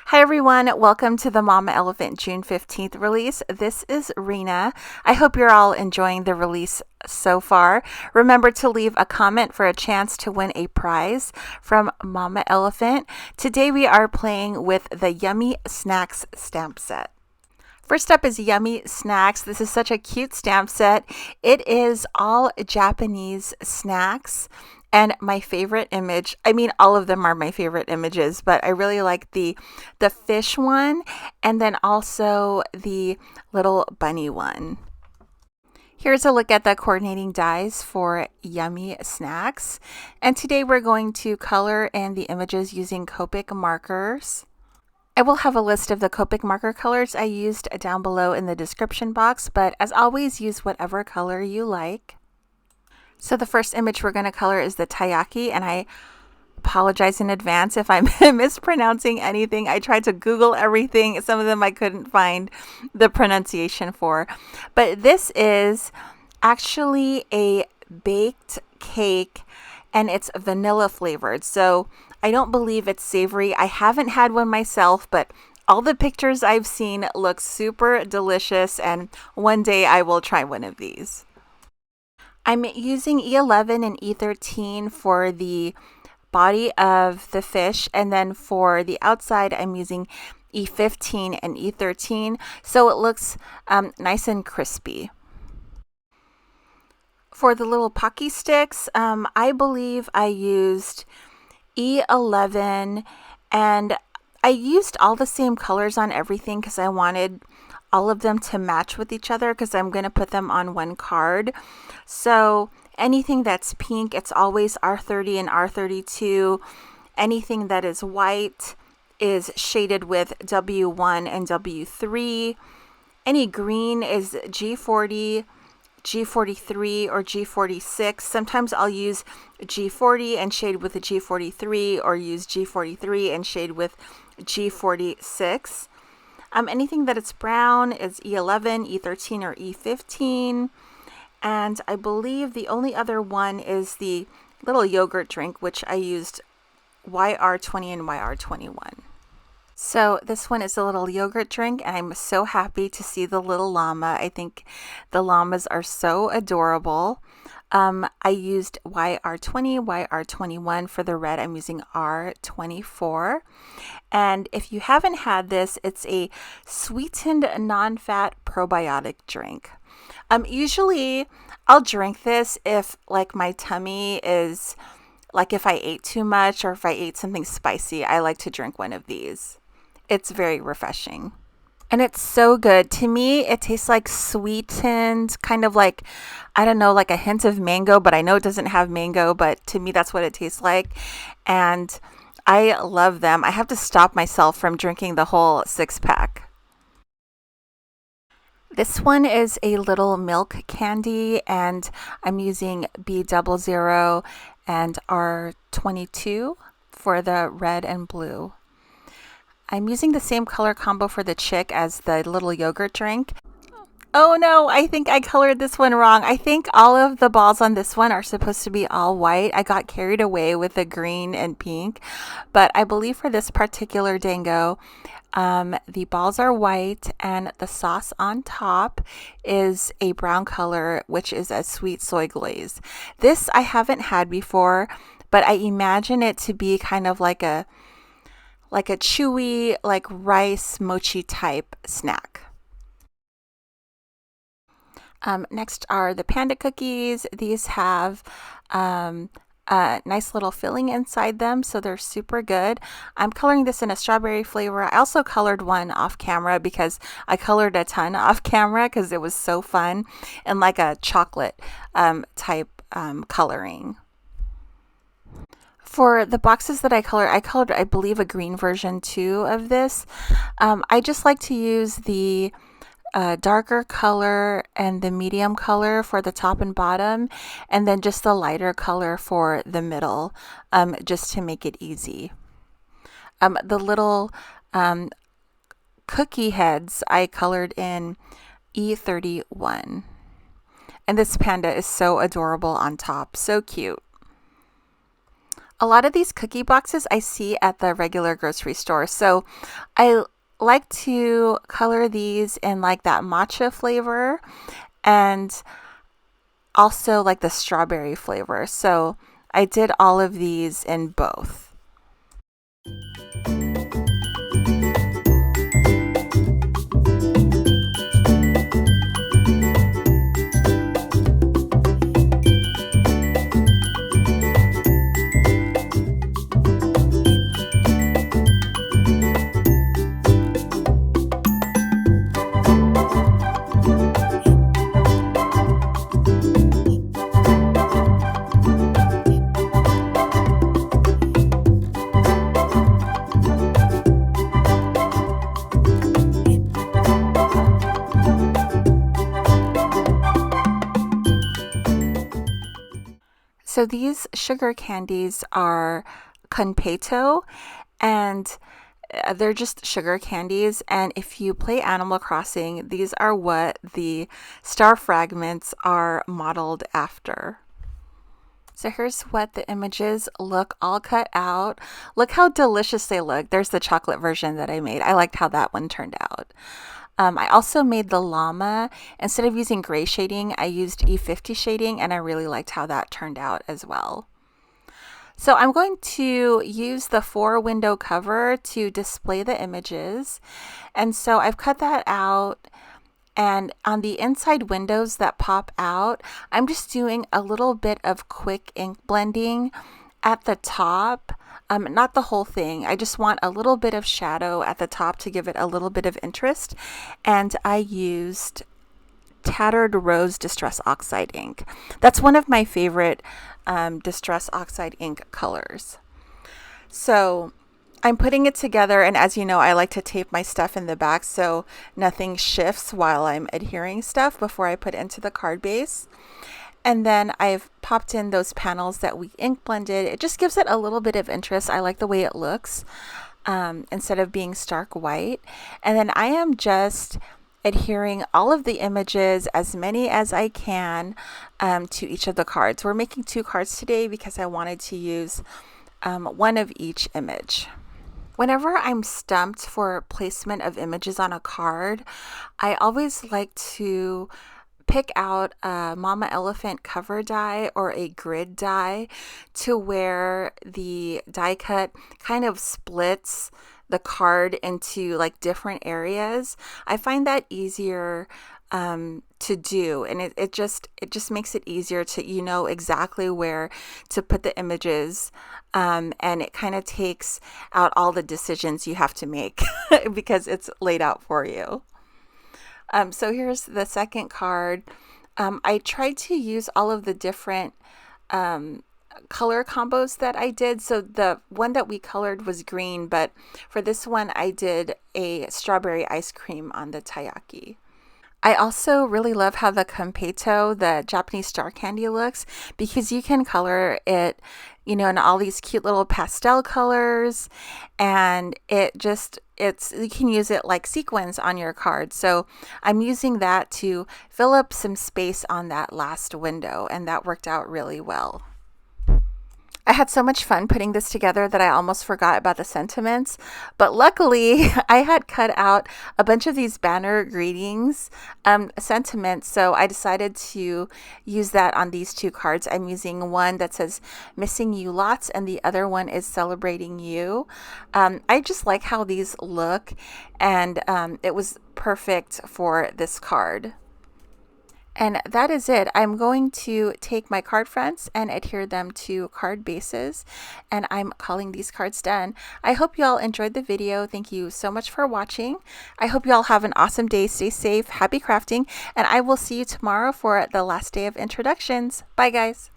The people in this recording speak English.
Hi everyone, welcome to the Mama Elephant June 15th release. This is Rena. I hope you're all enjoying the release so far. Remember to leave a comment for a chance to win a prize from Mama Elephant. Today we are playing with the Yummy Snacks stamp set. First up is Yummy Snacks. This is such a cute stamp set. It is all Japanese snacks. And my favorite image, I mean, all of them are my favorite images, but I really like the fish one and then also the little bunny one. Here's a look at the coordinating dies for Yummy Snacks. And today we're going to color in the images using Copic Markers. I will have a list of the Copic marker colors I used down below in the description box, but as always, use whatever color you like. So the first image we're going to color is the taiyaki, and I apologize in advance if I'm mispronouncing anything. I tried to Google everything. Some of them I couldn't find the pronunciation for. But this is actually a baked cake, and it's vanilla flavored. So I don't believe it's savory. I haven't had one myself, but all the pictures I've seen look super delicious, and one day I will try one of these. I'm using E11 and E13 for the body of the fish, and then for the outside I'm using E15 and E13, so it looks nice and crispy. For the little Pocky sticks, I believe I used E11, and I used all the same colors on everything because I wanted all of them to match with each other because I'm going to put them on one card. So anything that's pink, it's always R30 and R32. Anything that is white is shaded with W1 and W3. Any green is G40, G43, or G46. Sometimes I'll use G40 and shade with a G43, or use G43 and shade with G46. Anything that is brown is E11, E13, or E15. And I believe the only other one is the little yogurt drink, which I used YR20 and YR21. So this one is a little yogurt drink, and I'm so happy to see the little llama. I think the llamas are so adorable. I used YR20, YR21 for the red. I'm using R24. And if you haven't had this, it's a sweetened non-fat probiotic drink. Usually I'll drink this if like my tummy is like if I ate too much or if I ate something spicy. I like to drink one of these. It's very refreshing. And it's so good. To me, it tastes like sweetened, kind of like, I don't know, like a hint of mango, but I know it doesn't have mango, but to me, that's what it tastes like. And I love them. I have to stop myself from drinking the whole 6-pack. This one is a little milk candy, and I'm using B00 and R22 for the red and blue. I'm using the same color combo for the chick as the little yogurt drink. Oh no, I think I colored this one wrong. I think all of the balls on this one are supposed to be all white. I got carried away with the green and pink, but I believe for this particular dango, the balls are white and the sauce on top is a brown color, which is a sweet soy glaze. This I haven't had before, but I imagine it to be kind of like a chewy, like rice mochi type snack. Next are the panda cookies. These have a nice little filling inside them, so they're super good. I'm coloring this in a strawberry flavor. I also colored one off camera because I colored a ton off camera because it was so fun, and like a chocolate type coloring. For the boxes that I colored, I believe, a green version too of this. I just like to use the darker color and the medium color for the top and bottom, and then just the lighter color for the middle, just to make it easy. The little cookie heads I colored in E31. And this panda is so adorable on top, so cute. A lot of these cookie boxes I see at the regular grocery store. So I like to color these in like that matcha flavor and also like the strawberry flavor. So I did all of these in both. So these sugar candies are conpeto, and they're just sugar candies. And if you play Animal Crossing, these are what the star fragments are modeled after. So here's what the images look all cut out. Look how delicious they look. There's the chocolate version that I made. I liked how that one turned out. I also made the llama. Instead of using gray shading, I used E50 shading, and I really liked how that turned out as well. So I'm going to use the 4-window cover to display the images. And so I've cut that out. And on the inside windows that pop out, I'm just doing a little bit of quick ink blending at the top. Not the whole thing. I just want a little bit of shadow at the top to give it a little bit of interest. And I used Tattered Rose Distress Oxide ink. That's one of my favorite Distress Oxide ink colors. So I'm putting it together, and as you know, I like to tape my stuff in the back so nothing shifts while I'm adhering stuff before I put it into the card base. And then I've popped in those panels that we ink blended. It just gives it a little bit of interest. I like the way it looks instead of being stark white. And then I am just adhering all of the images, as many as I can, to each of the cards. We're making 2 cards today because I wanted to use one of each image. Whenever I'm stumped for placement of images on a card, I always like to pick out a Mama Elephant cover die or a grid die to where the die cut kind of splits the card into like different areas. I find that easier to do, and it just makes it easier to, you know, exactly where to put the images, and it kind of takes out all the decisions you have to make because it's laid out for you. So here's the second card. I tried to use all of the different color combos that I did. So the one that we colored was green, but for this one I did a strawberry ice cream on the taiyaki. I also really love how the Conpeto, the Japanese star candy, looks, because you can color it, you know, in all these cute little pastel colors, and you can use it like sequins on your card. So I'm using that to fill up some space on that last window, and that worked out really well. I had so much fun putting this together that I almost forgot about the sentiments, but luckily I had cut out a bunch of these banner greetings sentiments, so I decided to use that on these 2 cards. I'm using one that says missing you lots, and the other one is celebrating you. I just like how these look, and it was perfect for this card. And that is it. I'm going to take my card fronts and adhere them to card bases, and I'm calling these cards done. I hope you all enjoyed the video. Thank you so much for watching. I hope you all have an awesome day. Stay safe, happy crafting, and I will see you tomorrow for the last day of introductions. Bye, guys.